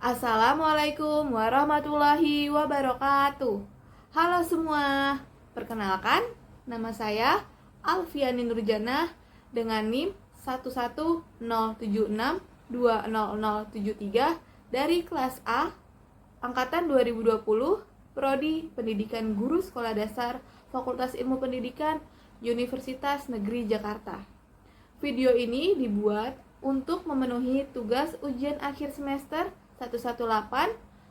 Assalamualaikum warahmatullahi wabarakatuh. Halo semua, perkenalkan nama saya Alfiani Nurjanah dengan NIM 11076200073 dari kelas A angkatan 2020 Prodi Pendidikan Guru Sekolah Dasar Fakultas Ilmu Pendidikan Universitas Negeri Jakarta. Video ini dibuat untuk memenuhi tugas ujian akhir semester 118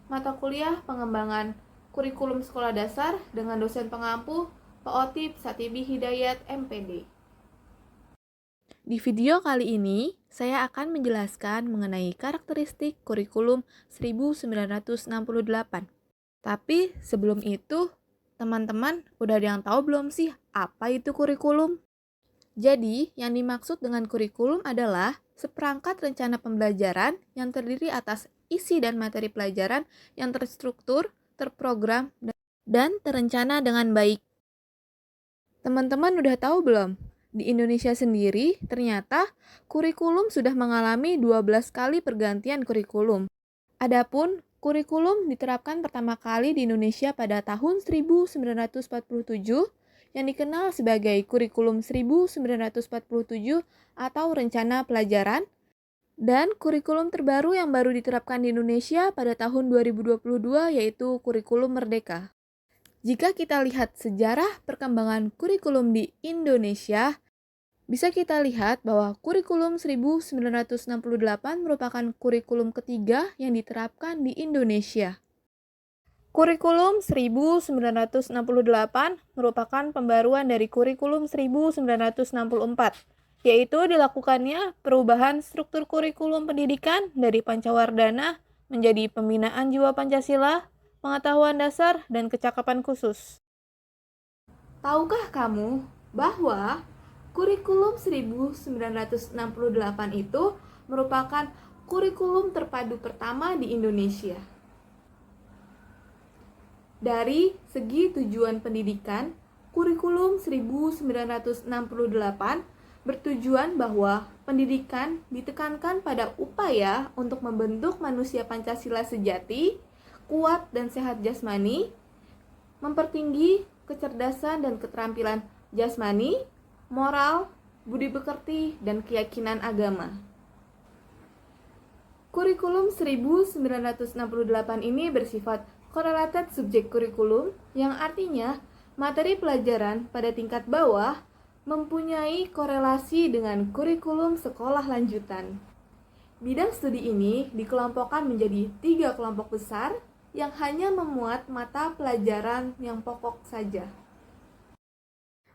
mata kuliah pengembangan kurikulum sekolah dasar dengan dosen pengampu Pak Otip Satibi Hidayat MPD. Di video kali ini, saya akan menjelaskan mengenai karakteristik kurikulum 1968. Tapi sebelum itu, teman-teman udah ada yang tahu belum sih apa itu kurikulum? Jadi, yang dimaksud dengan kurikulum adalah seperangkat rencana pembelajaran yang terdiri atas isi dan materi pelajaran yang terstruktur, terprogram, dan terencana dengan baik. Teman-teman udah tahu belum? Di Indonesia sendiri, ternyata kurikulum sudah mengalami 12 kali pergantian kurikulum. Adapun kurikulum diterapkan pertama kali di Indonesia pada tahun 1947 yang dikenal sebagai kurikulum 1947 atau rencana pelajaran, dan kurikulum terbaru yang baru diterapkan di Indonesia pada tahun 2022 yaitu kurikulum Merdeka. Jika kita lihat sejarah perkembangan kurikulum di Indonesia, bisa kita lihat bahwa kurikulum 1968 merupakan kurikulum ketiga yang diterapkan di Indonesia. Kurikulum 1968 merupakan pembaruan dari kurikulum 1964, yaitu dilakukannya perubahan struktur kurikulum pendidikan dari Pancawardhana menjadi pembinaan jiwa Pancasila, pengetahuan dasar, dan kecakapan khusus. Tahukah kamu bahwa kurikulum 1968 itu merupakan kurikulum terpadu pertama di Indonesia? Dari segi tujuan pendidikan, kurikulum 1968 bertujuan bahwa pendidikan ditekankan pada upaya untuk membentuk manusia Pancasila sejati, kuat dan sehat jasmani, mempertinggi kecerdasan dan keterampilan jasmani, moral, budi pekerti, dan keyakinan agama. Kurikulum 1968 ini bersifat correlated subject kurikulum, yang artinya materi pelajaran pada tingkat bawah mempunyai korelasi dengan kurikulum sekolah lanjutan. Bidang studi ini dikelompokkan menjadi 3 kelompok besar yang hanya memuat mata pelajaran yang pokok saja.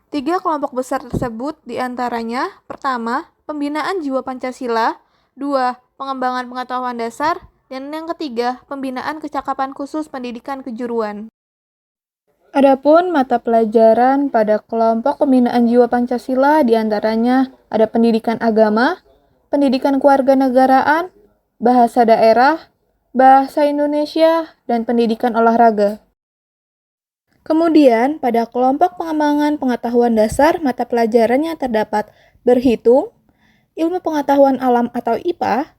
3 kelompok besar tersebut diantaranya: pertama, pembinaan jiwa Pancasila, 2, pengembangan pengetahuan dasar, dan yang ketiga, pembinaan kecakapan khusus pendidikan kejuruan. Adapun mata pelajaran pada kelompok pembinaan jiwa Pancasila diantaranya ada pendidikan agama, pendidikan kewarganegaraan, bahasa daerah, bahasa Indonesia, dan pendidikan olahraga. Kemudian, pada kelompok pengembangan pengetahuan dasar, mata pelajarannya terdapat berhitung, ilmu pengetahuan alam atau IPA,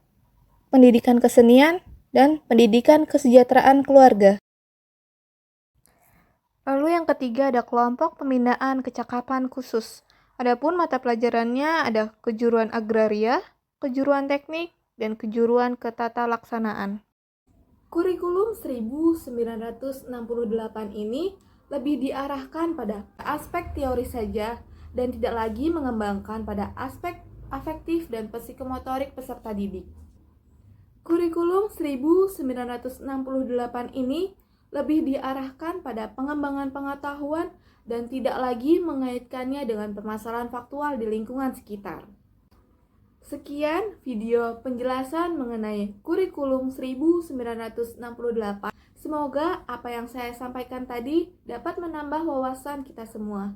pendidikan kesenian, dan pendidikan kesejahteraan keluarga. Lalu yang ketiga ada kelompok pembinaan kecakapan khusus. Adapun mata pelajarannya ada kejuruan agraria, kejuruan teknik, dan kejuruan ketatalaksanaan. Kurikulum 1968 ini lebih diarahkan pada aspek teori saja dan tidak lagi mengembangkan pada aspek afektif dan psikomotorik peserta didik. Kurikulum 1968 ini lebih diarahkan pada pengembangan pengetahuan dan tidak lagi mengaitkannya dengan permasalahan faktual di lingkungan sekitar. Sekian video penjelasan mengenai kurikulum 1968. Semoga apa yang saya sampaikan tadi dapat menambah wawasan kita semua.